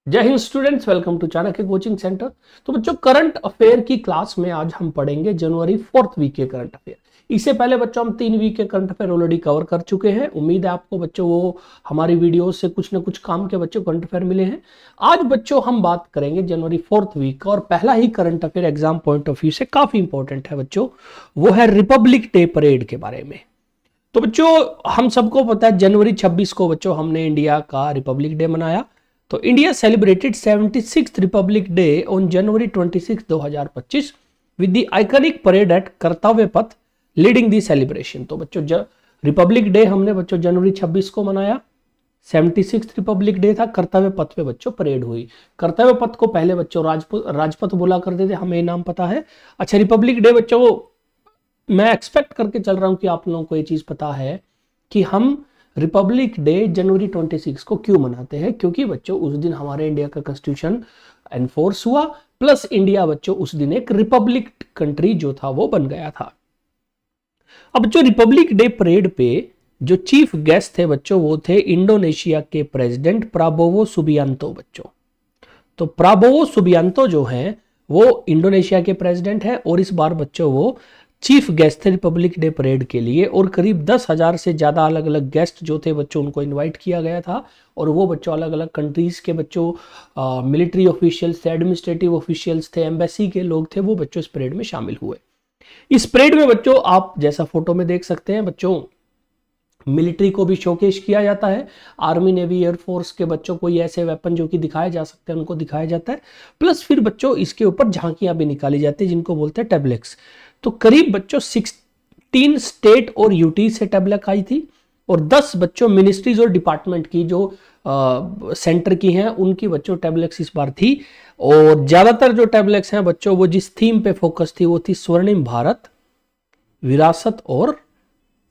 जय हिंद students, welcome to Chanakya coaching centre. तो बच्चों, करंट अफेयर की क्लास में आज हम पढ़ेंगे जनवरी 4th वीक के करंट अफेयर। इससे पहले बच्चों हम 3 वीक के करंट अफेयर ऑलरेडी कवर कर चुके हैं। उम्मीद है आपको बच्चों वो हमारी वीडियो से कुछ ना कुछ काम के बच्चों करंट अफेयर मिले हैं। आज बच्चों हम बात करेंगे जनवरी 4th वीक का, और पहला ही current affair exam point of view से काफी इंपॉर्टेंट है बच्चों, वो है रिपब्लिक डे परेड के बारे में। तो बच्चों, हम सबको पता है जनवरी 26 को बच्चों हमने इंडिया का रिपब्लिक डे मनाया। तो India celebrated 76th republic day on January 26, 2025 with the iconic parade at Kartavya Path leading the celebration. तो बच्चों, रिपब्लिक डे हमने बच्चों जनवरी 26 को मनाया। 76th रिपब्लिक डे था, कर्तव्य पथ पे बच्चों परेड हुई। कर्तव्य पथ को पहले बच्चों राजपथ बोला करते थे, हमें नाम पता है। अच्छा, रिपब्लिक डे बच्चों मैं एक्सपेक्ट करके चल रहा हूं कि आप लोगों को ये चीज पता है कि हम रिपब्लिक डे जनवरी 26 को क्यों मनाते हैं, क्योंकि बच्चों उस दिन हमारे इंडिया का कॉन्स्टिट्यूशन एनफोर्स हुआ, प्लस इंडिया बच्चों उस दिन एक रिपब्लिक कंट्री जो था वो बन गया था। अब बच्चों, रिपब्लिक डे परेड पे जो चीफ गेस्ट थे बच्चों वो थे इंडोनेशिया के प्रेसिडेंट प्राबोवो सुबियांतो बच्चों। तो प्राबोवो सुबियांतो जो हैं वो इंडोनेशिया के प्रेसिडेंट हैं, और इस बार बच्चों वो चीफ गेस्ट थे रिपब्लिक डे परेड के लिए, और करीब 10,000 से ज्यादा अलग अलग गेस्ट जो थे बच्चों उनको इनवाइट किया गया था। और वो बच्चों अलग अलग कंट्रीज के बच्चों मिलिट्री ऑफिशियल्स थे, एडमिनिस्ट्रेटिव ऑफिशियल्स थे, एम्बेसी के लोग थे, वो बच्चों इस परेड में शामिल हुए। इस परेड में बच्चों आप जैसा फोटो में देख सकते हैं बच्चों, मिलिट्री को भी शोकेश किया जाता है। आर्मी, नेवी, एयरफोर्स के बच्चों को ये ऐसे वेपन जो कि दिखाए जा सकते हैं उनको दिखाया जाता है। प्लस फिर बच्चों इसके ऊपर झांकियां भी निकाली जाती है जिनको बोलते हैं टेबलेक्स। तो करीब बच्चों 16 स्टेट और यूटी से टेबलेक आई थी, और 10 बच्चों मिनिस्ट्रीज और डिपार्टमेंट की जो सेंटर की हैं उनकी बच्चों टेबलेक्स इस बार थी। और ज्यादातर जो टेबलेक्स हैं बच्चों वो जिस थीम पे फोकस थी वो थी स्वर्णिम भारत, विरासत और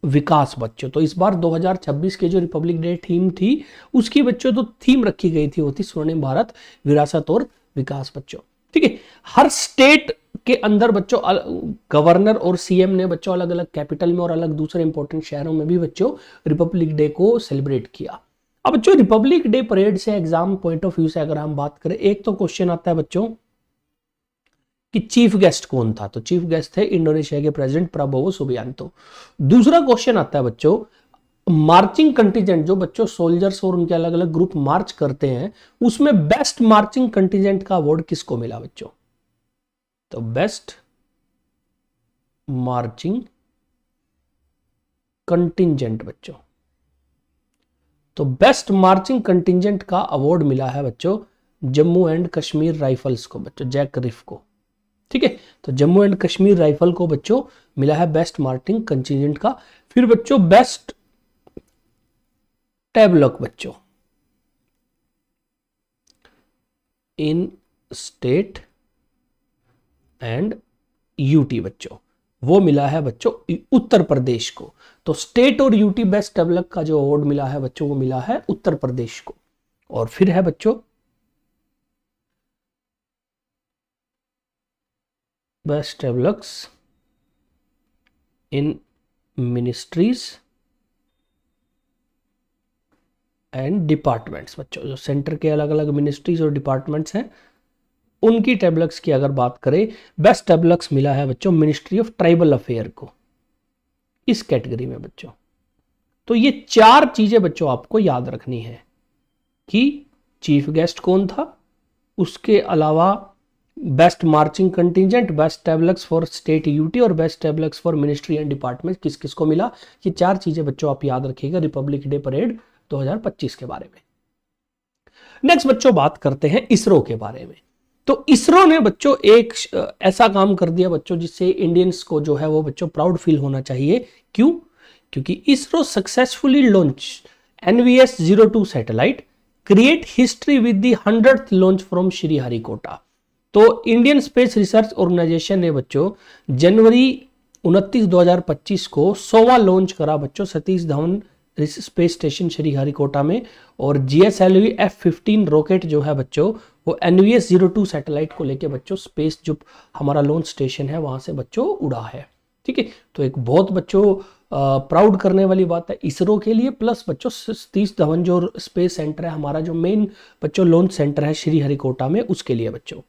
विकास बच्चों। तो इस बार 2026 के जो रिपब्लिक डे थीम थी उसकी बच्चों तो थीम रखी गई थी वो थी स्वर्णिम भारत, विरासत और विकास बच्चों। ठीक है, हर स्टेट के अंदर बच्चों गवर्नर और सीएम ने बच्चों अलग अलग कैपिटल में और अलग दूसरे इंपॉर्टेंट शहरों में भी बच्चों रिपब्लिक डे को सेलिब्रेट किया। अब बच्चों, रिपब्लिक डे परेड से एग्जाम पॉइंट ऑफ व्यू से अगर हम बात करें, एक तो क्वेश्चन आता है बच्चों कि चीफ गेस्ट कौन था। तो चीफ गेस्ट थे इंडोनेशिया के प्रेसिडेंट प्राबोवो सुबियांतो। दूसरा क्वेश्चन आता है बच्चों, मार्चिंग कंटिजेंट जो बच्चों सोल्जर्स और उनके अलग अलग ग्रुप मार्च करते हैं उसमें बेस्ट मार्चिंग कंटिजेंट का अवार्ड किसको मिला बच्चों। तो बेस्ट मार्चिंग कंटिजेंट बच्चों, तो बेस्ट मार्चिंग कंटिजेंट का अवार्ड मिला है बच्चों जम्मू एंड कश्मीर राइफल्स को बच्चों, जैक रिफ को। ठीक है, तो जम्मू एंड कश्मीर राइफल को बच्चों मिला है बेस्ट मार्चिंग कंटिजेंट का। फिर बच्चों बेस्ट टैबलॉक बच्चों इन स्टेट एंड यूटी बच्चों, वो मिला है बच्चों उत्तर प्रदेश को। तो स्टेट और यूटी बेस्ट टैबलॉक का जो अवार्ड मिला है बच्चों वो मिला है उत्तर प्रदेश को। और फिर है बच्चों best tableaux in ministries and departments बच्चों, जो सेंटर के अलग अलग मिनिस्ट्रीज और डिपार्टमेंट्स हैं उनकी टैबलॉक्स की अगर बात करें, बेस्ट टैबलॉक्स मिला है बच्चों मिनिस्ट्री ऑफ ट्राइबल अफेयर को, इस कैटेगरी में बच्चों। तो ये 4 चीजें बच्चों आपको याद रखनी है कि चीफ गेस्ट कौन था, उसके अलावा best marching contingent, best tableaux for state UT और best tableaux for ministry and department किस किस को मिला। ये 4 चीजें बच्चों आप याद रखिएगा रिपब्लिक डे परेड 2025 के बारे में। नेक्स्ट बच्चों बात करते हैं इसरो के बारे में। तो इसरो ने बच्चों एक ऐसा काम कर दिया बच्चों जिससे इंडियंस को जो है वो बच्चों प्राउड फील होना चाहिए। क्यों? क्योंकि ISRO successfully launch NVS-02 satellite, create history with the 100th launch from Sriharikota. तो इंडियन स्पेस रिसर्च ऑर्गेनाइजेशन ने बच्चों जनवरी 29, 2025 को 100वां लॉन्च करा बच्चों सतीश धवन स्पेस स्टेशन श्रीहरिकोटा में। और GSLV F-15 रॉकेट जो है बच्चों वो NVS-02 सैटेलाइट को लेके बच्चों स्पेस जो हमारा लॉन्च स्टेशन है वहां से बच्चों उड़ा है। ठीक है, तो एक बहुत बच्चों प्राउड करने वाली बात है इसरो के लिए, प्लस बच्चों सतीश धवन जो स्पेस सेंटर है हमारा, जो मेन बच्चों लॉन्च सेंटर है श्रीहरिकोटा में, उसके लिए बच्चों।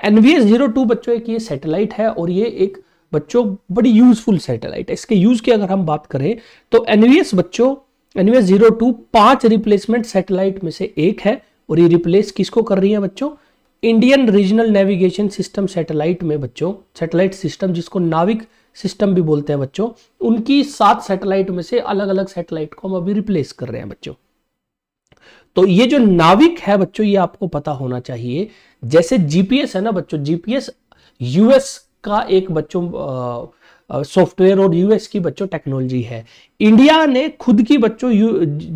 NVS-02 बच्चों एक ये सैटेलाइट है और ये एक बच्चों बड़ी यूजफुल सैटेलाइट है। इसके यूज की अगर हम बात करें तो NVS-02 5 रिप्लेसमेंट सैटेलाइट में से एक है और ये रिप्लेस किसको कर रही है बच्चों? Indian regional navigation system satellite में बच्चों, सैटेलाइट सिस्टम जिसको नाविक सिस्टम भी बोलते हैं बच्चों, उनकी 7 सैटेलाइट में से अलग अलग सैटेलाइट को हम अभी रिप्लेस कर रहे हैं बच्चों। तो ये जो नाविक है बच्चों, ये आपको पता होना चाहिए। जैसे जीपीएस है ना बच्चों, जीपीएस यूएस का एक बच्चों सॉफ्टवेयर और यूएस की बच्चों टेक्नोलॉजी है। इंडिया ने खुद की बच्चों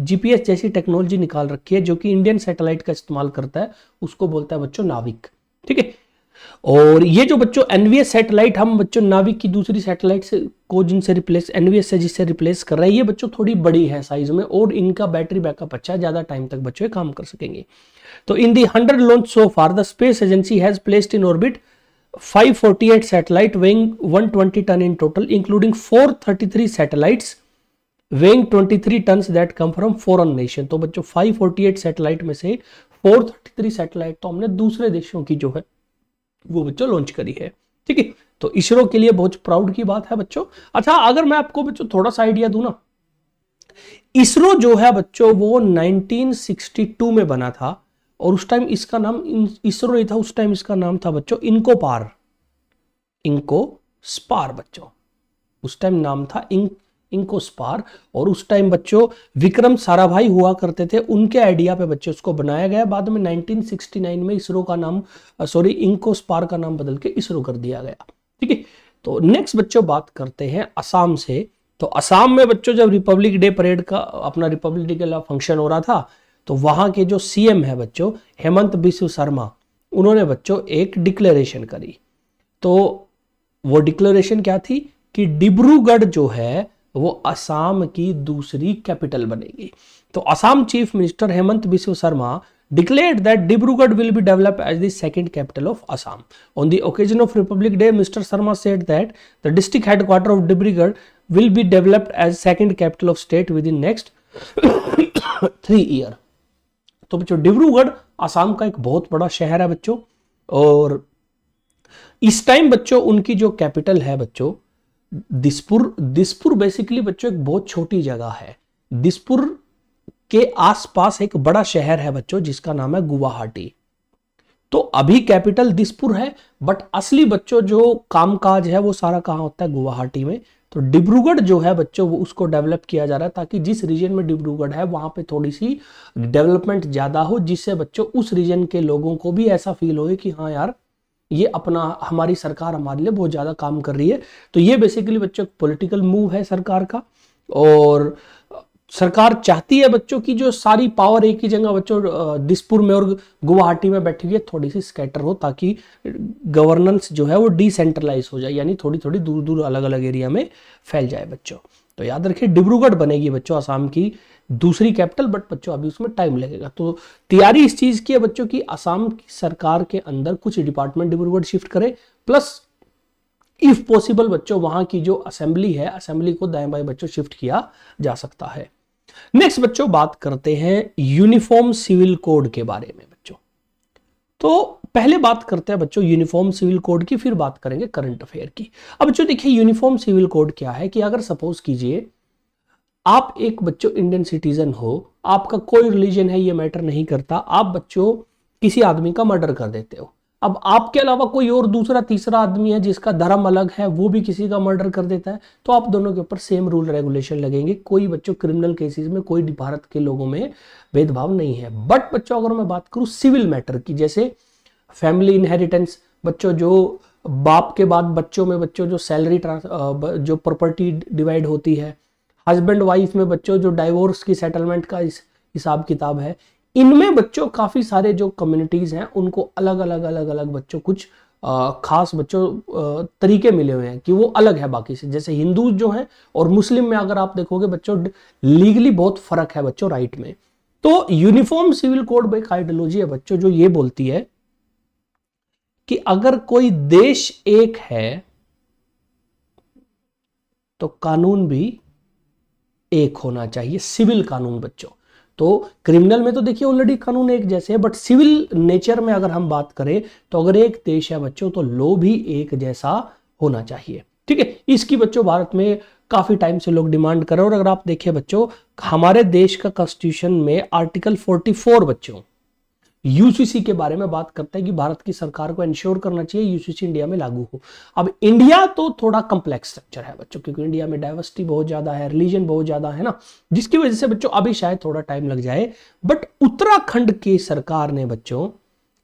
जीपीएस जैसी टेक्नोलॉजी निकाल रखी है जो कि इंडियन सैटेलाइट का इस्तेमाल करता है, उसको बोलता है बच्चों नाविक। ठीक है, और ये जो बच्चों एनवीएस सैटेलाइट हम बच्चों नाविक की दूसरी सैटेलाइट से को जिनसे रिप्लेस, एनवीएस से जिससे रिप्लेस कर रहे हैं, ये बच्चों थोड़ी बड़ी है साइज में और इनका बैटरी बैकअप अच्छा है, ज्यादा टाइम तक बच्चों काम कर सकेंगे। तो इन दी 100 launch so far the space agency has placed in orbit 548 satellite weighing 120 ton in total, including 433 satellites weighing 23 tons that come from foreign nation। तो बच्चों 548 सैटेलाइट में से 433 सैटेलाइट तो हमने दूसरे देशों की जो है वो बच्चों लॉन्च करी है। ठीक है, तो इसरो के लिए बहुत प्राउड की बात है बच्चों। अच्छा, अगर मैं आपको बच्चों थोड़ा सा आइडिया दूं ना, इसरो जो है बच्चों वो 1962 में बना था और उस टाइम इसका नाम इसरो नहीं था, उस टाइम इसका नाम था बच्चों इनकोपार, इनकोस्पार बच्चों, उस टाइम नाम था इनकोस्पार। और उस टाइम बच्चों विक्रम साराभाई हुआ करते थे, उनके आइडिया पे बच्चों उसको बनाया गया। बाद में 1969 में इसरो का नाम इनकोस्पार का नाम बदल के इसरो कर दिया गया। ठीक है, तो नेक्स्ट बच्चों बात करते हैं असम से। तो असम में बच्चों जब रिपब्लिक डे परेड का अपना रिपब्लिक डे का फंक्शन हो रहा था, तो वहां के जो सीएम है बच्चों हेमंत बिस्व शर्मा, उन्होंने बच्चों एक डिक्लेरेशन करी। तो वो डिक्लेरेशन क्या थी कि डिब्रूगढ़ जो है वो असम की दूसरी कैपिटल बनेगी। तो Assam chief minister Hemant Biswa Sharma declared that Dibrugarh will be developed as the second capital of Assam. On the occasion of Republic Day, Mr. Sharma said that the district headquarter of Dibrugarh will be developed as second capital of state within next 3 years. तो बच्चों डिब्रूगढ़ असम का एक बहुत बड़ा शहर है बच्चों, और इस टाइम बच्चों उनकी जो कैपिटल है बच्चों दिसपुर बेसिकली बच्चों एक बहुत छोटी जगह है। दिसपुर के आसपास एक बड़ा शहर है बच्चों जिसका नाम है गुवाहाटी। तो अभी कैपिटल दिसपुर है, बट असली बच्चों जो कामकाज है वो सारा कहाँ होता है? गुवाहाटी में। तो डिब्रूगढ़ जो है बच्चों वो उसको डेवलप किया जा रहा है ताकि जिस रीजन में डिब्रूगढ़ है वहां पे थोड़ी सी डेवलपमेंट ज्यादा हो, जिससे बच्चों उस रीजन के लोगों को भी ऐसा फील हो कि हाँ यार ये अपना हमारी सरकार हमारे लिए बहुत ज्यादा काम कर रही है। तो ये बेसिकली बच्चों पॉलिटिकल मूव है सरकार का, और सरकार चाहती है बच्चों की जो सारी पावर एक ही जगह बच्चों दिसपुर में और गुवाहाटी में बैठी हुई है थोड़ी सी स्कैटर हो, ताकि गवर्नेंस जो है वो डिसेंट्रलाइज हो जाए, यानी थोड़ी थोड़ी दूर दूर अलग अलग एरिया में फैल जाए बच्चों। तो याद रखिए डिब्रूगढ़ बनेगी बच्चों असम की दूसरी कैपिटल, बट बच्चों अभी उसमें टाइम लगेगा। तो तैयारी इस चीज की है बच्चों की असम की सरकार के अंदर कुछ डिपार्टमेंट डिब्रूगढ़ शिफ्ट करे, प्लस इफ पॉसिबल बच्चों वहां की जो असेंबली है, असेंबली को दाएं बाएं बच्चों शिफ्ट किया जा सकता है। नेक्स्ट बच्चों बात करते हैं यूनिफॉर्म सिविल कोड के बारे में बच्चों। तो पहले बात करते हैं बच्चों यूनिफॉर्म सिविल कोड की, फिर बात करेंगे करंट अफेयर की। अब बच्चों देखिए यूनिफॉर्म सिविल कोड क्या है कि अगर सपोज कीजिए आप एक बच्चों इंडियन सिटीजन हो, आपका कोई रिलीजन है ये मैटर नहीं करता, आप बच्चों किसी आदमी का मर्डर कर देते हो, अब आपके अलावा कोई और दूसरा तीसरा आदमी है जिसका धर्म अलग है वो भी किसी का मर्डर कर देता है, तो आप दोनों के ऊपर सेम रूल रेगुलेशन लगेंगे। कोई बच्चों क्रिमिनल केसेस में कोई भारत के लोगों में भेदभाव नहीं है। बट बच्चों अगर मैं बात करूं सिविल मैटर की, जैसे फैमिली इनहेरिटेंस, बच्चों जो बाप के बाद बच्चों में बच्चों जो सैलरी जो प्रॉपर्टी डिवाइड होती है, हस्बैंड वाइफ में बच्चों जो डाइवोर्स की सेटलमेंट का हिसाब किताब है, इनमें बच्चों काफी सारे जो कम्युनिटीज हैं उनको अलग अलग बच्चों कुछ खास बच्चों तरीके मिले हुए हैं कि वो अलग है बाकी से। जैसे हिंदू जो हैं और मुस्लिम में अगर आप देखोगे बच्चों लीगली बहुत फर्क है बच्चों राइट में। तो यूनिफॉर्म सिविल कोड एक आइडियोलॉजी है बच्चों जो ये बोलती है कि अगर कोई देश एक है तो कानून भी एक होना चाहिए। सिविल कानून बच्चों, तो क्रिमिनल में तो देखिए ऑलरेडी कानून एक जैसे है, बट सिविल नेचर में अगर हम बात करें तो अगर एक देश है बच्चों तो लॉ भी एक जैसा होना चाहिए। ठीक है, इसकी बच्चों भारत में काफी टाइम से लोग डिमांड कर रहे हैं। और अगर आप देखें बच्चों, हमारे देश का कॉन्स्टिट्यूशन में आर्टिकल 44 बच्चों यूसीसी के बारे में बात करता है कि भारत की सरकार को इंश्योर करना चाहिए यूसीसी इंडिया में लागू हो। अब इंडिया तो थोड़ा कम्प्लेक्स स्ट्रक्चर है बच्चों, क्योंकि इंडिया में डाइवर्सिटी बहुत ज्यादा है, रिलीजन बहुत ज्यादा है ना, जिसकी वजह से बच्चों अभी शायद थोड़ा टाइम लग जाए। बट उत्तराखंड की सरकार ने बच्चों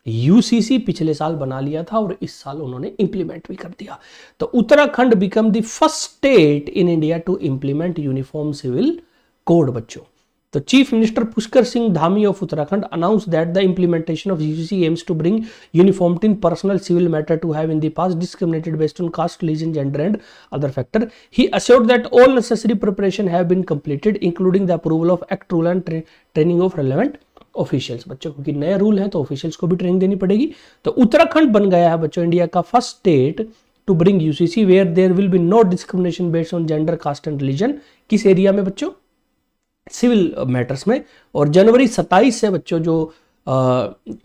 यूसीसी पिछले साल बना लिया था और इस साल उन्होंने इंप्लीमेंट भी कर दिया। तो Uttarakhand become the first state in India to implement uniform civil code बच्चों। तो chief minister Pushkar Singh Dhami of Uttarakhand announced that the implementation of UCC aims to bring uniformity in personal civil matter to have in the past discriminated based on caste, religion, gender and other factor. He assured that all necessary preparation have been completed, including the approval of act rule and training of relevant officials. बच्चों क्योंकि नए rule हैं तो officials को भी training देनी पड़ेगी। तो उत्तराखंड बन गया है बच्चों इंडिया का first state to bring UCC where there will be no discrimination based on gender, caste and religion. किस एरिया में बच्चों? सिविल मैटर्स में। और जनवरी 27 से बच्चों जो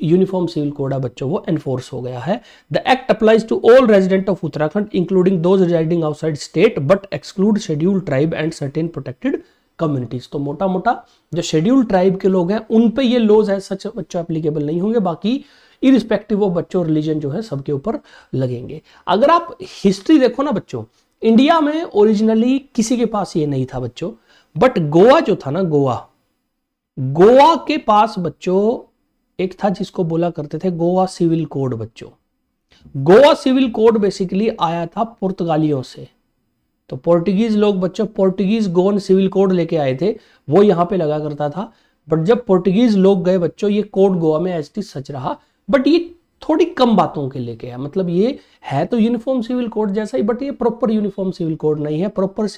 यूनिफॉर्म सिविल कोड है बच्चों वो एनफोर्स हो गया है। The act applies to all resident of Uttarakhand including those residing outside state but exclude scheduled tribe and certain protected communities. तो मोटा मोटा जो शेड्यूल्ड ट्राइब के लोग हैं उन पे ये लॉज है सच बच्चों एप्लीकेबल नहीं होंगे, बाकी इरिस्पेक्टिव ऑफ बच्चों रिलीजन जो है सबके ऊपर लगेंगे। अगर आप हिस्ट्री देखो ना बच्चों, इंडिया में ओरिजिनली किसी के पास ये नहीं था बच्चों, बट गोवा जो था ना, गोवा के पास बच्चों एक था जिसको बोला करते थे गोवा सिविल कोड बच्चों। गोवा सिविल कोड बेसिकली आया था पुर्तगालियों से। तो पोर्टुगीज लोग बच्चों पोर्टुगीज गोवन सिविल कोड लेके आए थे, वो यहां पे लगा करता था। बट जब पोर्टुगीज लोग गए बच्चों, ये कोड गोवा में एज इट सच रहा, बट ये थोड़ी कम बातों के लेके है। मतलब ये है तो यूनिफॉर्म सिविल कोड जैसा ही, बट ये प्रॉपर यूनिफॉर्म सिविल कोड नहीं है। Proper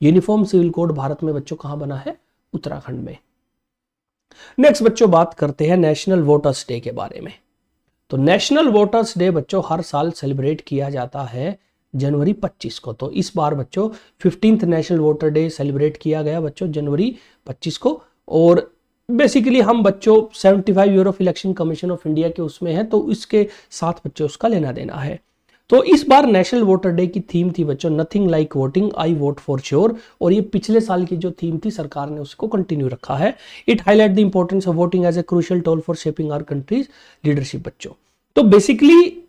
uniform civil code Bharat में बच्चों कहां बना है? उत्तराखंड में। नेक्स्ट बच्चों बात करते हैं नेशनल वोटर्स डे के बारे में। तो नेशनल वोटर्स डे बच्चों हर साल सेलिब्रेट किया जाता है जनवरी 25 को। तो इस बार बच्चों 15th national voter day celebrate किया गया बच्चों जनवरी 25 को। और बेसिकली हम बच्चों 75 year of election commission of India के उसमें है, तो इसके साथ बच्चों उसका लेना देना है। तो इस बार नेशनल वोटर डे की थीम थी बच्चों nothing like voting, I vote for sure. और ये पिछले साल की जो थीम थी सरकार ने उसको कंटिन्यू रखा है। It highlight the importance of voting as a crucial tool for shaping our country's leadership बच्चों। तो बेसिकली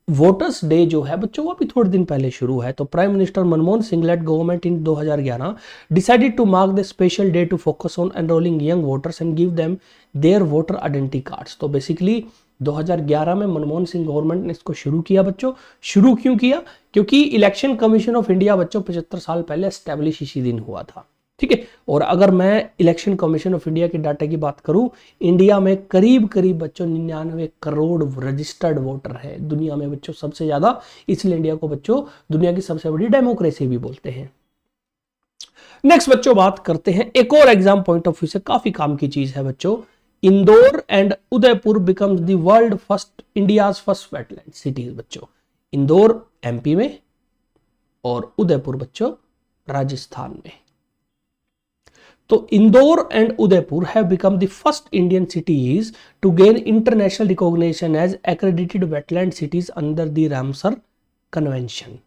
वोटर्स डे जो है बच्चों वो अभी थोड़े दिन पहले शुरू है। तो prime minister Manmohan Singh led government in 2011 decided to mark the special day to focus on enrolling young voters and give them their voter identity cards. तो बेसिकली 2011 में मनमोहन सिंह गवर्नमेंट ने इसको शुरू किया बच्चों। शुरू क्यों किया? क्योंकि इलेक्शन कमीशन ऑफ इंडिया बच्चों 75 साल पहले एस्टेब्लिश इसी दिन हुआ था। ठीक है, और अगर मैं इलेक्शन कमीशन ऑफ इंडिया के डाटा की बात करूं, इंडिया में करीब करीब बच्चों 99 करोड़ रजिस्टर्ड वोटर है दुनिया में बच्चों, सबसे ज्यादा। इसलिए इंडिया को बच्चों दुनिया की सबसे बड़ी डेमोक्रेसी भी बोलते हैं। नेक्स्ट बच्चों बात करते हैं एक और एग्जाम पॉइंट ऑफ व्यू से काफी काम की चीज है बच्चों। Indore and Udaipur becomes the world first India's first wetland cities बच्चों। इंदौर एमपी में और उदयपुर बच्चों राजस्थान में। तो Indore and Udaipur have become the first Indian cities to gain international recognition as accredited wetland cities under the Ramsar convention.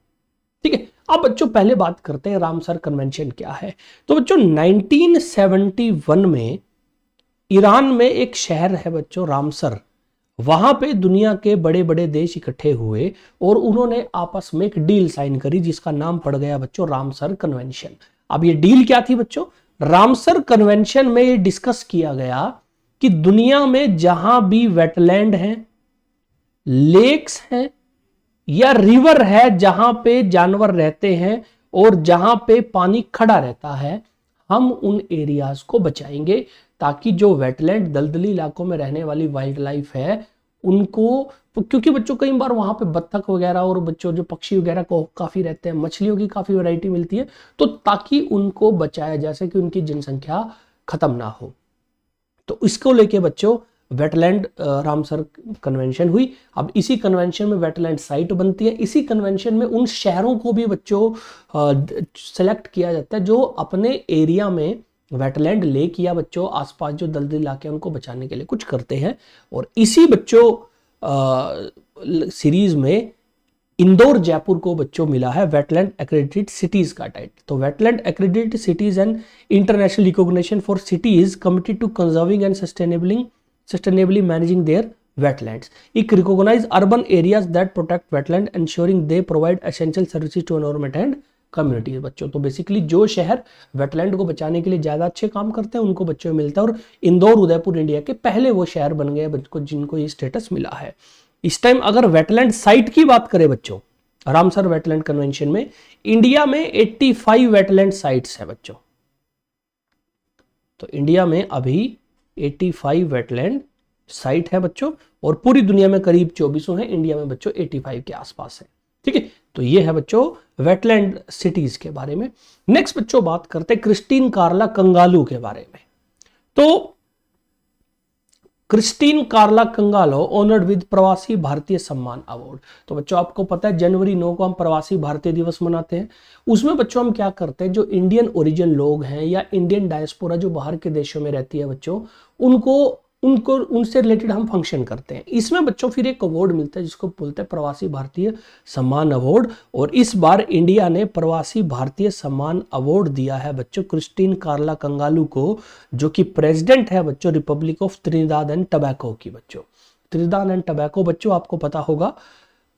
ठीक है, अब बच्चों पहले बात करते हैं रामसर कन्वेंशन क्या है। तो बच्चों 1971 में ईरान में एक शहर है बच्चों रामसर, वहां पे दुनिया के बड़े बड़े देश इकट्ठे हुए और उन्होंने आपस में एक डील साइन करी जिसका नाम पड़ गया बच्चों रामसर कन्वेंशन। अब ये डील क्या थी बच्चों? रामसर कन्वेंशन में ये डिस्कस किया गया कि दुनिया में जहां भी वेटलैंड हैं, लेक्स हैं या रिवर है जहां पे जानवर रहते हैं और जहां पे पानी खड़ा रहता है, हम उन एरियाज को बचाएंगे ताकि जो वेटलैंड दलदली इलाकों में रहने वाली वाइल्ड लाइफ है उनको, क्योंकि बच्चों कई बार वहां पे बत्तख वगैरह और बच्चों जो पक्षी वगैरह को काफी रहते हैं, मछलियों की काफी वैरायटी मिलती है, तो ताकि उनको बचाया जा सके, उनकी जनसंख्या खत्म ना हो। तो इसको लेके बच्चों वेटलैंड रामसर कन्वेंशन हुई। अब इसी कन्वेंशन में वेटलैंड साइट बनती है। इसी कन्वेंशन में उन शहरों को भी बच्चों सेलेक्ट किया जाता है जो अपने एरिया में वेटलैंड लेक या बच्चों आसपास जो दलदली इलाके हैं उनको बचाने के लिए कुछ करते हैं। और इसी बच्चों सीरीज में इंदौर जयपुर को बच्चों मिला है वेटलैंड एक्रेडिटेड सिटीज का टाइटल। तो wetland accredited cities and international recognition for cities committed to conserving and sustainably managing their wetlands. It recognize urban areas that protect wetland, ensuring they provide essential services to environment and communities. बच्चों तो basically जो शहर wetland को बचाने के लिए ज्यादा अच्छे काम करते हैं उनको बच्चों मिलता है, और इंदौर उदयपुर इंडिया के पहले वो शहर बन गए बच्चों जिनको ये स्टेटस मिला है। इस टाइम अगर वेटलैंड साइट की बात करें बच्चों, रामसर वेटलैंड कन्वेंशन में इंडिया में 85 वेटलैंड साइट्स है बच्चों। तो इंडिया में अभी 85 वेटलैंड साइट है बच्चों, और पूरी दुनिया में करीब 24 है, इंडिया में बच्चों 85 के आसपास है। ठीक है, तो ये है बच्चों वेटलैंड सिटीज के बारे में। नेक्स्ट बच्चों बात करते हैं क्रिस्टीन कार्ला कंगालू के बारे में। तो क्रिस्टीन कार्ला कंगालो ऑनर्ड विद प्रवासी भारतीय सम्मान अवार्ड। तो बच्चों आपको पता है जनवरी 9 को हम प्रवासी भारतीय दिवस मनाते हैं। उसमें बच्चों हम क्या करते हैं, जो इंडियन ओरिजिन लोग हैं या इंडियन डायस्पोरा जो बाहर के देशों में रहती है बच्चों, उनसे रिलेटेड हम फंक्शन करते हैं। इसमें बच्चों फिर एक अवार्ड मिलता है जिसको बोलते हैं प्रवासी भारतीय सम्मान अवार्ड, और इस बार इंडिया ने प्रवासी भारतीय सम्मान अवार्ड दिया है बच्चों क्रिस्टीन कार्ला कंगालू को, जो कि प्रेसिडेंट है बच्चों Republic of Trinidad and tobacco की। बच्चों त्रिनिदाद एंड टबैको बच्चों आपको पता होगा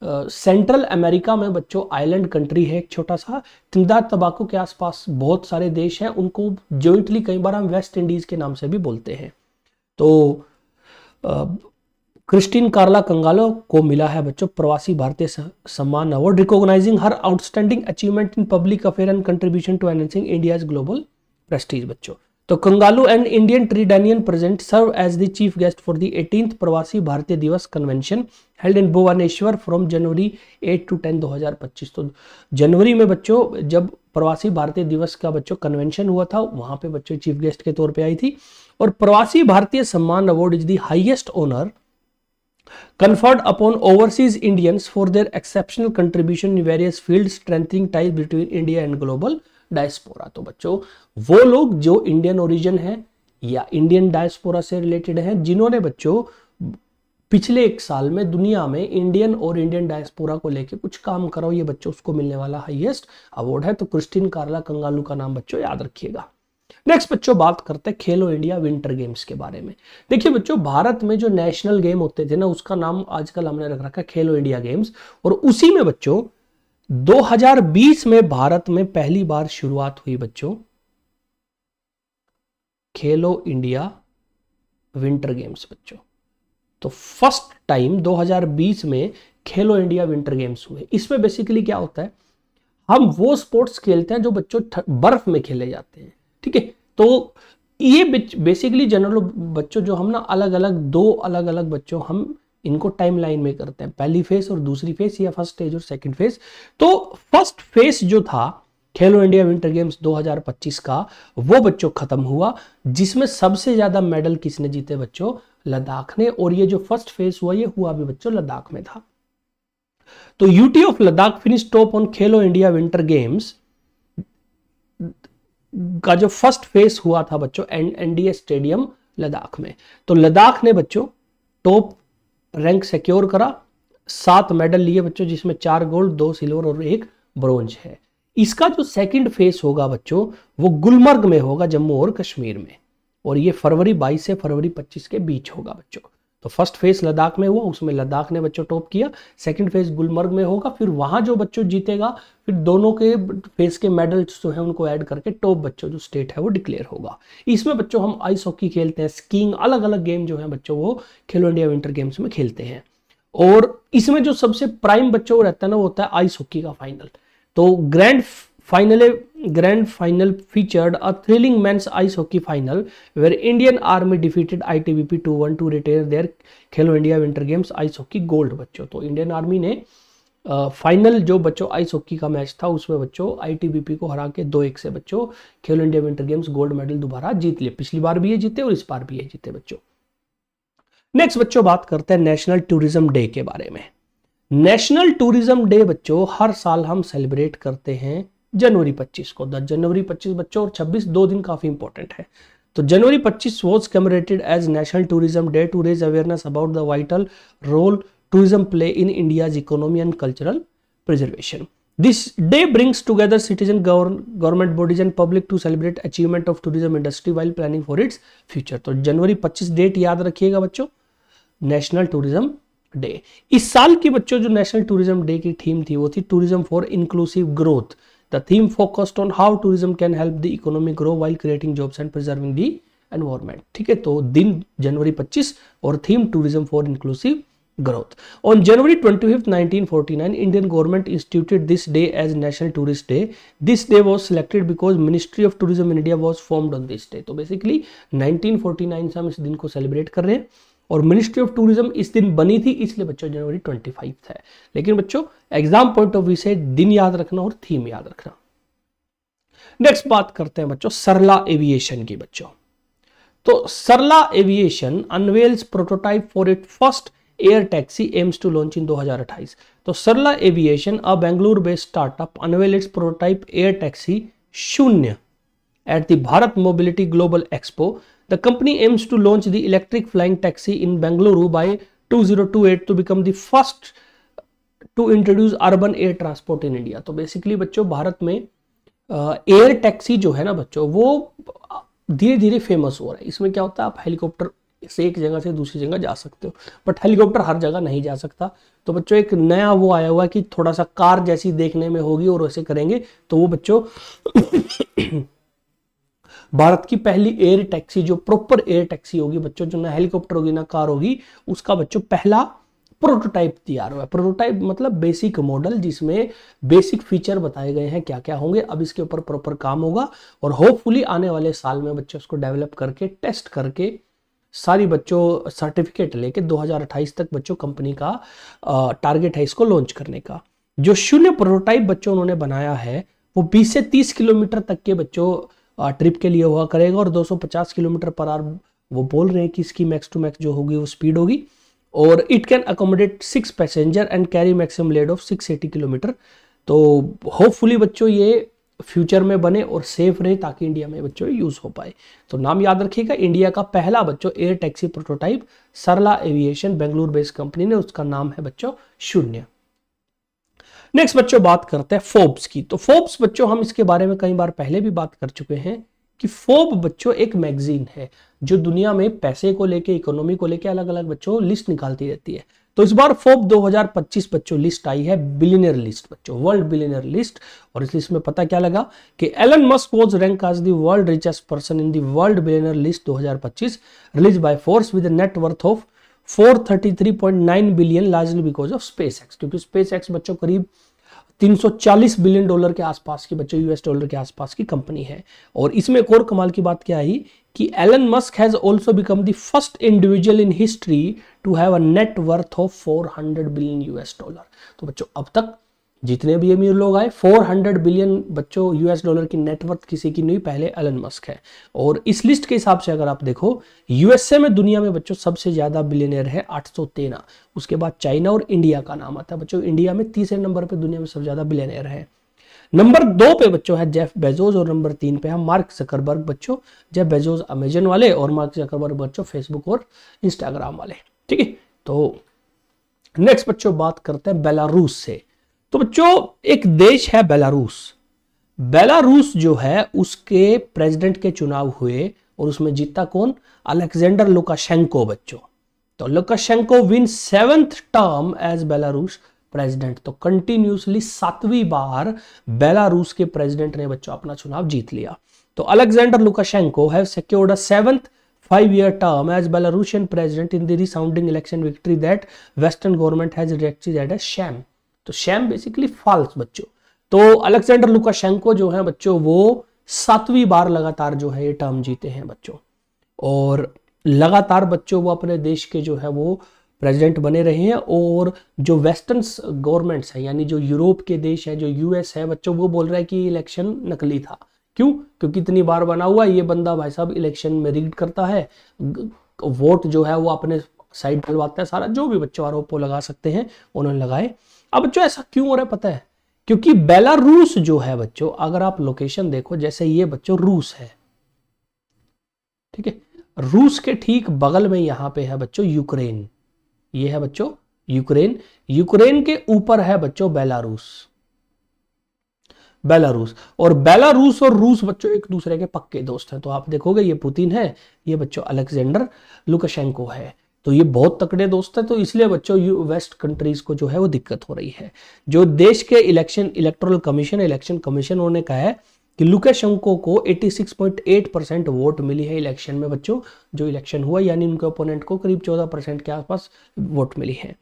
सेंट्रल अमेरिका में बच्चों आइलैंड कंट्री है एक छोटा सा। त्रिनिदाद टबैको के आसपास बहुत सारे देश हैं, उनको जॉइंटली कई बार हम वेस्ट इंडीज के नाम से भी बोलते हैं। तो क्रिस्टीन कार्ला कंगालो को मिला है बच्चों Pravasi Bharatiya Samman award recognising her outstanding achievement in public affair and contribution to enhancing India's global prestige. बच्चों तो Kangaloo and Indian Trinidadian president serve as the chief guest for the 18th Pravasi Bharatiya Divas convention held in Bhubaneswar from January 8 to 10 2025। तो जनवरी में बच्चों जब प्रवासी भारतीय दिवस का बच्चों कन्वेंशन हुआ था, वहां पे बच्चों चीफ गेस्ट के तौर पे आई थी। और Pravasi Bharatiya Samman award is the highest honour conferred upon overseas Indians for their exceptional contribution in various fields strengthening ties between India and global diaspora। तो बच्चों वो लोग जो इंडियन ओरिजिन है या इंडियन डायस्पोरा से रिलेटेड है, जिन्होंने बच्चों पिछले एक साल में दुनिया में इंडियन और इंडियन डायस्पोरा को लेके कुछ काम करो, ये बच्चों उसको मिलने वाला हाईएस्ट अवार्ड है। तो क्रिस्टीन कार्ला कंगालू का नाम बच्चों याद रखिएगा। नेक्स्ट बच्चों बात करते हैं खेलो इंडिया विंटर गेम्स के बारे में। देखिए बच्चों भारत में जो नेशनल गेम होते थे ना, उसका नाम आजकल हमने रख रखा है खेलो इंडिया गेम्स, और उसी में बच्चों 2020 में भारत में पहली बार शुरुआत हुई बच्चों खेलो इंडिया विंटर गेम्स। बच्चों तो फर्स्ट टाइम 2020 में खेलो इंडिया विंटर गेम्स हुए। इसमें बेसिकली क्या होता है, हम वो स्पोर्ट्स खेलते हैं जो बच्चों बर्फ में खेले जाते हैं। ठीक है, तो ये बेसिकली जनरल बच्चों जो हम ना दो अलग अलग बच्चों हम इनको टाइमलाइन में करते हैं, पहली फेज और दूसरी फेज या फर्स्ट स्टेज और सेकंड फेज। तो फर्स्ट फेज जो था खेलो इंडिया विंटर गेम्स 2025 का, वो बच्चों खत्म हुआ, जिसमें सबसे ज्यादा मेडल किसने जीते बच्चों, लद्दाख ने। और ये जो फर्स्ट फेज हुआ ये हुआ भी बच्चों लद्दाख में था। तो UT of Ladakh finish top on Khelo India winter games का जो फर्स्ट फेज हुआ था बच्चों एनडीए स्टेडियम लद्दाख में। तो लद्दाख ने बच्चों टॉप रैंक सिक्योर करा, 7 मेडल लिए बच्चों, जिसमें 4 गोल्ड 2 सिल्वर और 1 ब्रोंज है। इसका जो सेकंड फेज होगा बच्चों वो गुलमर्ग में होगा, जम्मू और कश्मीर में, और ये फरवरी 22 से फरवरी 25 के बीच होगा बच्चों। तो फर्स्ट फेज लद्दाख में हुआ, उसमें लद्दाख ने बच्चों टॉप किया। सेकंड फेज गुलमर्ग में होगा, फिर वहां जो बच्चों जीतेगा फिर दोनों के फेज के मेडल्स जो है उनको ऐड करके टॉप बच्चों जो स्टेट है वो डिक्लेयर होगा। इसमें बच्चों हम आइस हॉकी खेलते हैं, स्कीइंग, अलग अलग गेम जो है बच्चों वो खेलो इंडिया विंटर गेम्स में खेलते हैं। और इसमें जो सबसे प्राइम बच्चों रहता है ना वो होता है आइस हॉकी का फाइनल। तो grand final featured a thrilling men's ice hockey final where Indian Army defeated ITBP 2-1 to retain their Khelo India winter games ice hockey gold बच्चों। तो इंडियन आर्मी ने फाइनल जो बच्चों आइस हॉकी का match था उसमें बच्चों ITBP को हरा के 2-1 से बच्चों खेलो India winter games gold medal दोबारा जीत लिए। पिछली बार भी ये जीते और इस बार भी ये जीते बच्चों। नेक्स्ट बच्चों बात करते हैं नेशनल टूरिज्म डे के बारे में। नेशनल टूरिज्म डे बच्चों हर साल हम सेलिब्रेट करते हैं जनवरी 25 को। जनवरी 25 बच्चों और 26 दो दिन काफी इंपॉर्टेंट है। तो जनवरी 25 was commemorated as National Tourism Day to raise awareness about the vital role tourism play in India's economy and cultural preservation. This day brings together citizen, government bodies and public to celebrate achievement of tourism industry while planning for its future. तो जनवरी 25 date याद रखिएगा बच्चों, national tourism day. इस साल की बच्चों जो national tourism day की थीम थी वो थी tourism for inclusive growth. The theme focused on how tourism can help the economy grow while creating jobs and preserving the environment। ठीक है, तो दिन जनवरी 25 और theme tourism for inclusive growth. On January 25th, 1949, Indian government instituted this day as National Tourist Day. This day was selected because Ministry of Tourism in India was formed on this day. तो basically 1949 से हम इस दिन को celebrate कर रहे हैं और मिनिस्ट्री ऑफ टूरिज्म इस दिन बनी थी, इसलिए बच्चों जनवरी 25 है। लेकिन बच्चों एग्जाम पॉइंट ऑफ व्यू से दिन याद रखना और थीम याद रखना। नेक्स्ट बात करते हैं बच्चों सरला एविएशन की बच्चों। तो Sarla Aviation unveils prototype for it first air taxi aims to launch in 2028। तो Sarla Aviation a Bengaluru based startup unveil its prototype air taxi Shunya at the Bharat Mobility Global Expo. The company aims to launch the electric flying taxi in Bengaluru by 2028 to become the first to introduce urban air transport in India. तो basically बच्चों भारत में air taxi जो है ना बच्चों वो धीरे धीरे फेमस हो रहा है। इसमें क्या होता है, आप हेलीकॉप्टर से एक जगह से दूसरी जगह जा सकते हो, बट हेलीकॉप्टर हर जगह नहीं जा सकता। तो बच्चों एक नया वो आया हुआ है कि थोड़ा सा कार जैसी देखने में होगी और वैसे करेंगे, तो वो बच्चों भारत की पहली एयर टैक्सी जो प्रॉपर एयर टैक्सी होगी बच्चों, जो ना हेलीकॉप्टर होगी ना कार होगी, उसका बच्चों पहला प्रोटोटाइप तैयार हुआ है। प्रोटोटाइप मतलब बेसिक मॉडल जिसमें बेसिक फीचर बताए गए हैं क्या क्या होंगे। अब इसके ऊपर प्रॉपर काम होगा और होपफुली आने वाले साल में बच्चों उसको डेवलप करके टेस्ट करके सारी बच्चों सर्टिफिकेट लेके 2028 तक बच्चों कंपनी का टारगेट है इसको लॉन्च करने का। जो शून्य प्रोटोटाइप बच्चों उन्होंने बनाया है वो 20 से 30 किलोमीटर तक के बच्चों ट्रिप के लिए हुआ करेगा और 250 किलोमीटर पर आवर वो बोल रहे हैं कि इसकी मैक्स टू मैक्स जो होगी वो स्पीड होगी और it can accommodate 6 passenger and carry maximum load of 680 kilometre. तो होपफुली बच्चों ये फ्यूचर में बने और सेफ रहे ताकि इंडिया में बच्चों यूज हो पाए। तो नाम याद रखिएगा, इंडिया का पहला बच्चों एयर टैक्सी प्रोटोटाइप सरला एविएशन बेंगलुरु बेस्ड कंपनी ने, उसका नाम है बच्चों शून्य। नेक्स्ट बच्चों बात करते हैं फोर्ब्स की। तो फोर्ब्स बच्चों हम इसके बारे में कई बार पहले भी बात कर चुके हैं कि फोर्ब बच्चों एक मैगजीन है जो दुनिया में पैसे को लेके इकोनॉमी को लेके अलग अलग बच्चों लिस्ट निकालती रहती है। तो इस बार फोर्ब 2025 बच्चों लिस्ट आई है बिलियनर लिस्ट बच्चों, वर्ल्ड बिलियनर लिस्ट। और इस लिस्ट में पता क्या लगा कि Elon Musk was rank as the world richest person in the world billionaire list 2025 release by Forbes with a net worth of 433.9 billion largely because of SpaceX. क्योंकि SpaceX बच्चों करीब 340 बिलियन डॉलर के आसपास की बच्चों यूएस डॉलर के आसपास की कंपनी है। और इसमें एक और कमाल की बात क्या आई कि Elon Musk has also become the first individual in history to have a net worth of 400 billion US dollar. तो बच्चों अब तक जितने भी अमीर लोग आए 400 बिलियन बच्चों यूएस डॉलर की नेटवर्थ किसी की नहीं, पहले एलन मस्क है। और इस लिस्ट के हिसाब से अगर आप देखो यूएसए में दुनिया में बच्चों सबसे ज्यादा बिलियनर है 813, उसके बाद चाइना और इंडिया का नाम आता है बच्चों। इंडिया में तीसरे नंबर पे दुनिया में सबसे ज्यादा बिलियनर है। नंबर 2 पे बच्चों है जेफ बेजोस और नंबर 3 पे है मार्क जकरबर्ग बच्चों। जेफ बेजोस अमेजन वाले और मार्क जकरबर्ग बच्चों फेसबुक और इंस्टाग्राम वाले। ठीक है, तो नेक्स्ट बच्चों बात करते हैं बेलारूस से। तो बच्चों एक देश है बेलारूस। बेलारूस जो है उसके प्रेसिडेंट के चुनाव हुए और उसमें जीता कौन, अलेक्जेंडर लुकाशेंको बच्चों। तो Lukashenko win 7th term as Belarus president. तो कंटिन्यूसली 7वीं बार बेलारूस के प्रेसिडेंट ने बच्चों अपना चुनाव जीत लिया। तो Alexander Lukashenko have secured a 7th 5-year term as Belarusian president in the resounding election victory that Western government has rejected as sham। तो शैम बेसिकली फॉल्स बच्चों। तो अलेक्जेंडर लुकाशेंको जो है बच्चों वो 7वीं बार लगातार जो है ये टर्म जीते हैं बच्चों और लगातार बच्चों वो अपने देश के जो है वो प्रेसिडेंट बने रहे हैं। और जो वेस्टर्न गवर्नमेंट्स हैं यानी जो यूरोप के देश है, जो यूएस है बच्चों, वो बोल रहा है कि इलेक्शन नकली था। क्यों? क्योंकि इतनी बार बना हुआ ये बंदा भाई साहब इलेक्शन में रिग्ड करता है, वोट जो है वो अपने साइड डलवाते हैं सारा, जो भी बच्चों आरोप लगा सकते हैं उन्होंने लगाए। अब बच्चों ऐसा क्यों हो रहा है पता है, क्योंकि बेलारूस जो है बच्चों, अगर आप लोकेशन देखो, जैसे ये बच्चों रूस है, ठीक है, रूस के ठीक बगल में यहां पे है बच्चों यूक्रेन, ये है बच्चों यूक्रेन, यूक्रेन के ऊपर है बच्चों बेलारूस, बेलारूस, और बेलारूस और रूस बच्चों एक दूसरे के पक्के दोस्त हैं। तो आप देखोगे ये पुतिन है, ये बच्चों अलेक्जेंडर लुकाशेंको है, तो ये बहुत तकड़े दोस्त है। तो इसलिए बच्चों वेस्ट कंट्रीज को जो है वो दिक्कत हो रही है। जो देश के इलेक्टोरल कमीशन, इलेक्शन कमीशन, उन्होंने कहा है कि लुकाशेंको को 86.8% वोट मिली है इलेक्शन में बच्चों, जो इलेक्शन हुआ, यानी उनके ओपोनेंट को करीब 14% के आसपास वोट मिली है।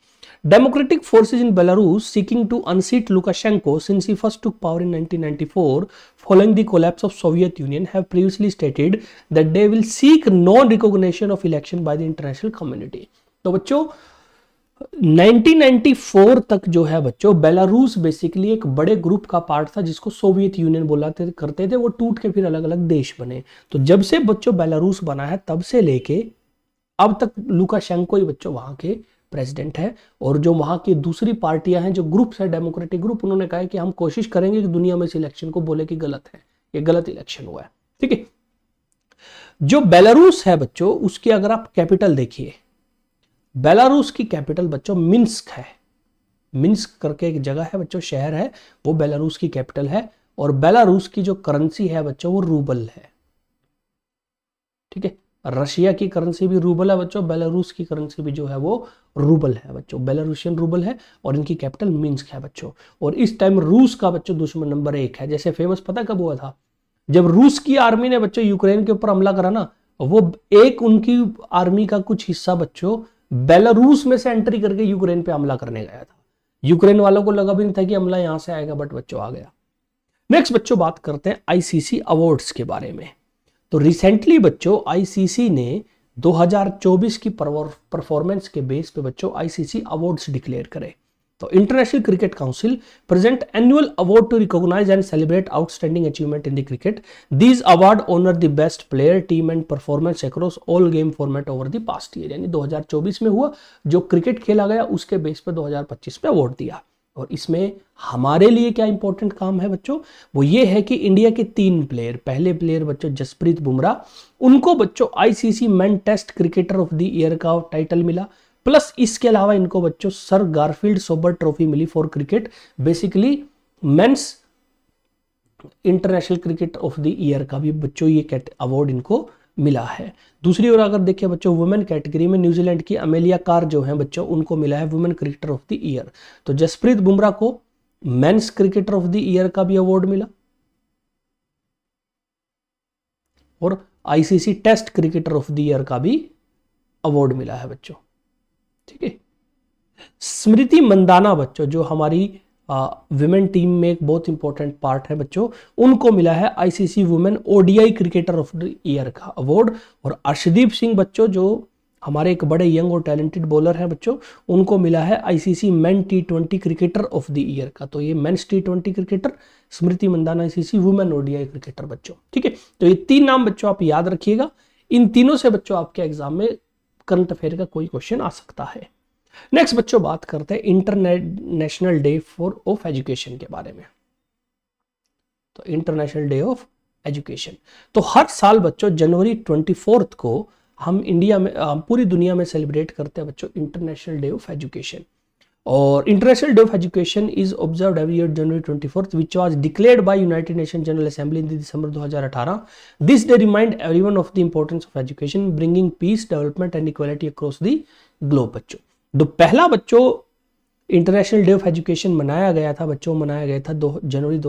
Democratic forces in Belarus seeking to unseat Lukashenko since he first took power in 1994 following the collapse of Soviet Union have previously stated that they will seek non-recognition of election by the international community। तो बच्चों 1994 तक जो है बच्चों Belarus basically एक बड़े group का part था जिसको सोवियत यूनियन बोला करते थे, वो टूट के फिर अलग अलग देश बने। तो जब से बच्चों बेलारूस बना है तब से लेके अब तक लुकाशेंको ही बच्चों वहां के प्रेसिडेंट है। और जो वहां की दूसरी पार्टियां हैं, जो ग्रुप्स है, डेमोक्रेटिक ग्रुप, उन्होंने कहा है कि हम कोशिश करेंगे कि दुनिया में इस इलेक्शन को बोले कि गलत है, ये गलत इलेक्शन हुआ है, ठीक है। जो बेलारूस है बच्चों, उसकी अगर आप कैपिटल देखिए, बेलारूस की कैपिटल बच्चों मिन्स्क है, मिन्स्क करके एक जगह है बच्चों, शहर है, वो बेलारूस की कैपिटल है। और बेलारूस की जो करेंसी है बच्चों वो रूबल है, ठीक है। रशिया की करेंसी भी रूबल है बच्चों, बेलारूस की करेंसी भी जो है वो रूबल है बच्चों, बेलारूसियन रूबल है, और इनकी कैपिटल मिन्स्क है बच्चों। और इस टाइम रूस का बच्चों दुश्मन नंबर 1 है। जैसे फेमस पता कब हुआ था, जब रूस की आर्मी ने बच्चों यूक्रेन के ऊपर हमला करा ना, वो एक उनकी आर्मी का कुछ हिस्सा बच्चों बेलारूस में से एंट्री करके यूक्रेन पे हमला करने गया था। यूक्रेन वालों को लगा भी नहीं था कि हमला यहां से आएगा, बट बच्चों आ गया। नेक्स्ट बच्चों बात करते हैं आईसीसी अवार्ड्स के बारे में। तो रिसेंटली बच्चों आईसीसी ने 2024 की परफॉर्मेंस के बेस पे बच्चों आईसीसी अवार्ड्स डिक्लेयर करे। तो International Cricket Council present annual award to recognise and celebrate outstanding achievement in the cricket. These award honour the best player, team and performance across all game format over the past year. यानी 2024 में हुआ जो cricket खेला गया उसके base पे 2025 में award दिया। और इसमें हमारे लिए क्या इंपॉर्टेंट काम है बच्चों, वो ये है कि इंडिया के 3 प्लेयर, पहले प्लेयर बच्चों जसप्रीत बुमराह, उनको बच्चों ICC man test cricketer of the year का टाइटल मिला। प्लस इसके अलावा इनको बच्चों सर गारफील्ड सोबर ट्रॉफी मिली for cricket, basically men's international cricket of the year का भी बच्चों ये अवार्ड इनको मिला है। दूसरी ओर अगर देखिए बच्चों वुमेन कैटेगरी में न्यूजीलैंड की अमेलिया कार जो है बच्चों, उनको मिला है women cricketer of the year. तो जसप्रीत बुमराह को men's cricketer of the year का भी अवार्ड मिला और ICC test cricketer of the year का भी अवार्ड मिला है बच्चों, ठीक है। स्मृति मंदाना बच्चों जो हमारी विमेन टीम में एक बहुत इंपॉर्टेंट पार्ट है बच्चों, उनको मिला है ICC women ODI cricketer of the year का अवार्ड। और अर्शदीप सिंह बच्चों जो हमारे एक बड़े यंग और टैलेंटेड बॉलर हैं बच्चों, उनको मिला है आईसीसी मेन टी20 क्रिकेटर ऑफ द ईयर का। तो ये मेंस टी20 cricketer, Smriti Mandhana ICC women ODI cricketer बच्चों, ठीक है। तो ये 3 नाम बच्चों आप याद रखिएगा, इन तीनों से बच्चों आपके एग्जाम में करंट अफेयर का कोई क्वेश्चन आ सकता है। नेक्स्ट बच्चों बात करते हैं international day for of education के बारे में। तो इंटरनेशनल डे ऑफ एजुकेशन, तो हर साल बच्चों जनवरी 24 को हम इंडिया में, पूरी दुनिया में सेलिब्रेट करते हैं बच्चों इंटरनेशनल डे ऑफ एजुकेशन। और international day of education is observed every year January 24 which was declared by United Nation General Assembly in December 2018। This day remind everyone of the importance of education bringing peace, development and equality across the globe बच्चों। तो पहला बच्चों international day of education मनाया गया था जनवरी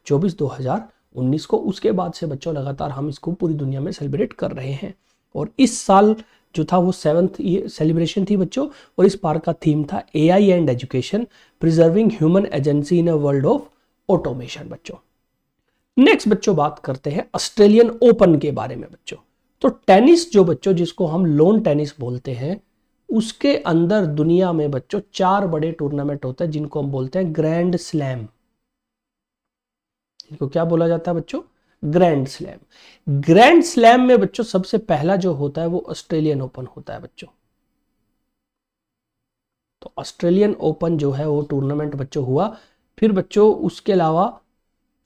24 2019 को। उसके बाद से बच्चों लगातार हम इसको पूरी दुनिया में सेलिब्रेट कर रहे हैं। और इस साल जो था वो 7th सेलिब्रेशन थी बच्चों, और इस बार का थीम था AI and education, preserving human agency in a world of automation बच्चों। नेक्स्ट बच्चों बात करते हैं ऑस्ट्रेलियन ओपन के बारे में बच्चों। तो टेनिस जो बच्चों जिसको हम लॉन टेनिस बोलते हैं, उसके अंदर दुनिया में बच्चों 4 बड़े टूर्नामेंट होते हैं जिनको हम बोलते हैं ग्रैंड स्लैम। इनको क्या बोला जाता है बच्चों? Grand slam. ग्रैंड स्लैम में बच्चों सबसे पहला जो होता है वो ऑस्ट्रेलियन ओपन होता है बच्चों। तो ऑस्ट्रेलियन ओपन जो है वो टूर्नामेंट बच्चों हुआ। फिर बच्चों उसके अलावा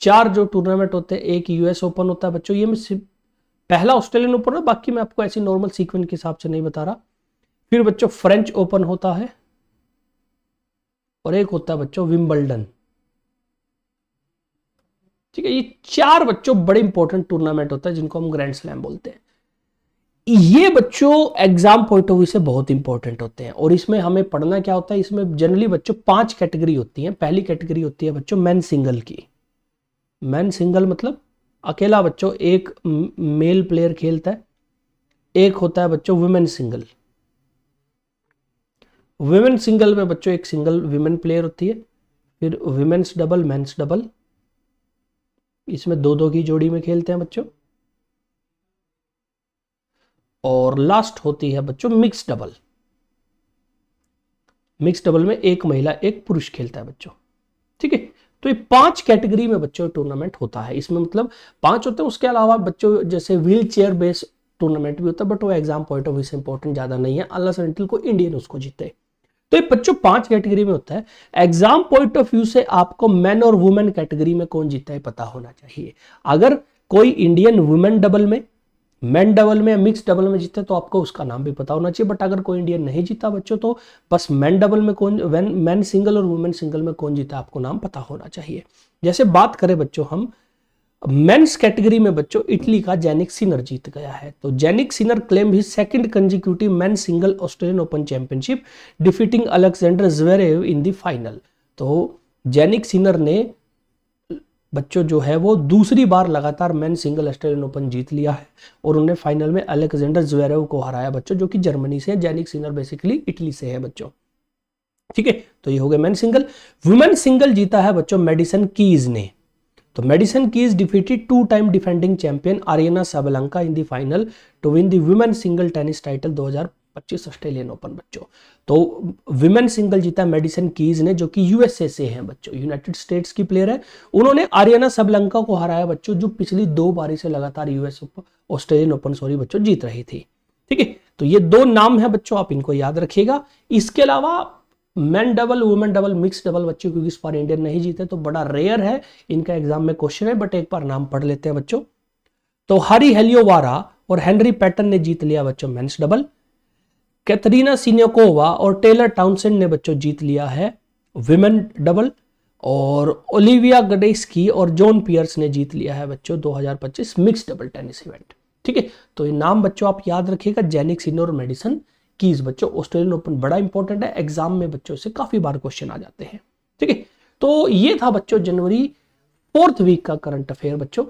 4 जो टूर्नामेंट होते हैं, एक यूएस ओपन होता है बच्चों, ये मैं सिर्फ पहला ऑस्ट्रेलियन ओपन है, बाकी मैं आपको ऐसी नॉर्मल सीक्वेंस के हिसाब से नहीं बता रहा। फिर बच्चों फ्रेंच ओपन होता है और एक होता है बच्चों विंबलडन। ठीक है, ये 4 बच्चों बड़े इंपॉर्टेंट टूर्नामेंट होता है जिनको हम ग्रैंड स्लैम बोलते हैं। ये बच्चों एग्जाम पॉइंट ऑफ व्यू से बहुत इंपॉर्टेंट होते हैं और इसमें हमें पढ़ना क्या होता है, इसमें जनरली बच्चों 5 कैटेगरी होती हैं। पहली कैटेगरी होती है बच्चों मैन सिंगल की। मैन सिंगल मतलब अकेला बच्चों एक मेल प्लेयर खेलता है। एक होता है बच्चों वुमेन सिंगल। वुमेन सिंगल में बच्चों एक सिंगल वुमेन प्लेयर होती है। फिर वुमेन्स डबल, मेंस डबल, इसमें 2-2 की जोड़ी में खेलते हैं बच्चों। और लास्ट होती है बच्चों मिक्स डबल। मिक्स डबल में एक महिला एक पुरुष खेलता है बच्चों। ठीक है, तो ये 5 कैटेगरी में बच्चों टूर्नामेंट होता है। इसमें मतलब 5 होते हैं, उसके अलावा बच्चों जैसे व्हील चेयर बेस्ड टूर्नामेंट भी होता है, बट वो एग्जाम पॉइंट ऑफ व्यू से इंपॉर्टेंट ज्यादा नहीं है, अनलेस अनटिल को इंडियन उसको जीते। तो ये बच्चों 5 कैटेगरी में होता है। एग्जाम पॉइंट ऑफ व्यू से आपको मैन और वुमेन कैटेगरी में कौन जीता है पता होना चाहिए। अगर कोई इंडियन वुमेन डबल में, मैन डबल में, मिक्स डबल में जीता है तो आपको उसका नाम भी पता होना चाहिए। बट अगर कोई इंडियन नहीं जीता बच्चों तो बस मैन डबल में कौन, मैन सिंगल और वुमेन सिंगल में कौन जीता आपको नाम पता होना चाहिए। जैसे बात करें बच्चों हम मेंस कैटेगरी में बच्चों, इटली का जेनिक सिनर जीत गया है। तो Jannik Sinner claim he second consecutive men single Australian open championship defeating Alexander Zverev in the final. तो जेनिक सिनर ने बच्चों जो है वो दूसरी बार लगातार मेन सिंगल ऑस्ट्रेलियन ओपन जीत लिया है और उन्हें फाइनल में अलेक्जेंडर ज़्वेरेव को हराया बच्चों, जो कि जर्मनी से है। जेनिक सिनर बेसिकली इटली से है बच्चों। ठीक है, तो ये हो गया मेन सिंगल। वुमेन सिंगल जीता है बच्चों मेडिसन कीज ने। तो Madison Keys defeated 2 time defending champion Aryna Sabalenka in the final to win the women single tennis title 2025 Australian Open बच्चों। तो वुमेन सिंगल जीता मेडिसन कीज ने, जो कि यूएसए से हैं बच्चों, यूनाइटेड स्टेट्स की प्लेयर है। उन्होंने आरियाना साबेलेंका को हराया बच्चों, जो पिछली 2 बारी से लगातार ऑस्ट्रेलियन ओपन बच्चों जीत रही थी। ठीक है, तो ये 2 नाम है बच्चों, आप इनको याद रखिएगा। इसके अलावा man double, women double, mix double बच्चों, क्योंकि इस बार इंडियन नहीं जीते तो बड़ा रेयर है, इनका एग्जाम में क्वेश्चन है, बट एक बार नाम पढ़ लेते हैं बच्चों। तो हरी हेलियोवारा और हेनरी पैटन ने जीत लिया बच्चों मेंस डबल। कैटरीना सिन्याकोवा और टेलर टाउनसेंड ने बच्चों जीत लिया है विमेन डबल। और ओलिविया गडेस्की और जॉन पियर्स ने जीत लिया है बच्चों 2025 मिक्स डबल टेनिस इवेंट। ठीक है, तो ये नाम बच्चों आप याद रखिएगा, जेनिक सिनर और मेडिसन कीज बच्चों। ऑस्ट्रेलियन ओपन बड़ा इंपॉर्टेंट है, एग्जाम में बच्चों से काफी बार क्वेश्चन आ जाते हैं। ठीक है, तो ये था बच्चों जनवरी 4th वीक का करंट अफेयर बच्चों।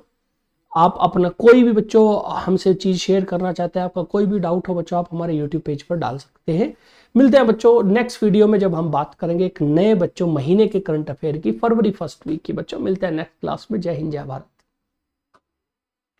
आप अपना कोई भी बच्चों हमसे चीज शेयर करना चाहते हैं, आपका कोई भी डाउट हो बच्चों, आप हमारे यूट्यूब पेज पर डाल सकते हैं। मिलते हैं बच्चों नेक्स्ट वीडियो में, जब हम बात करेंगे एक नए बच्चों महीने के करंट अफेयर की, फरवरी 1st वीक की बच्चों। मिलते हैं नेक्स्ट क्लास में। जय हिंद, जय भारत।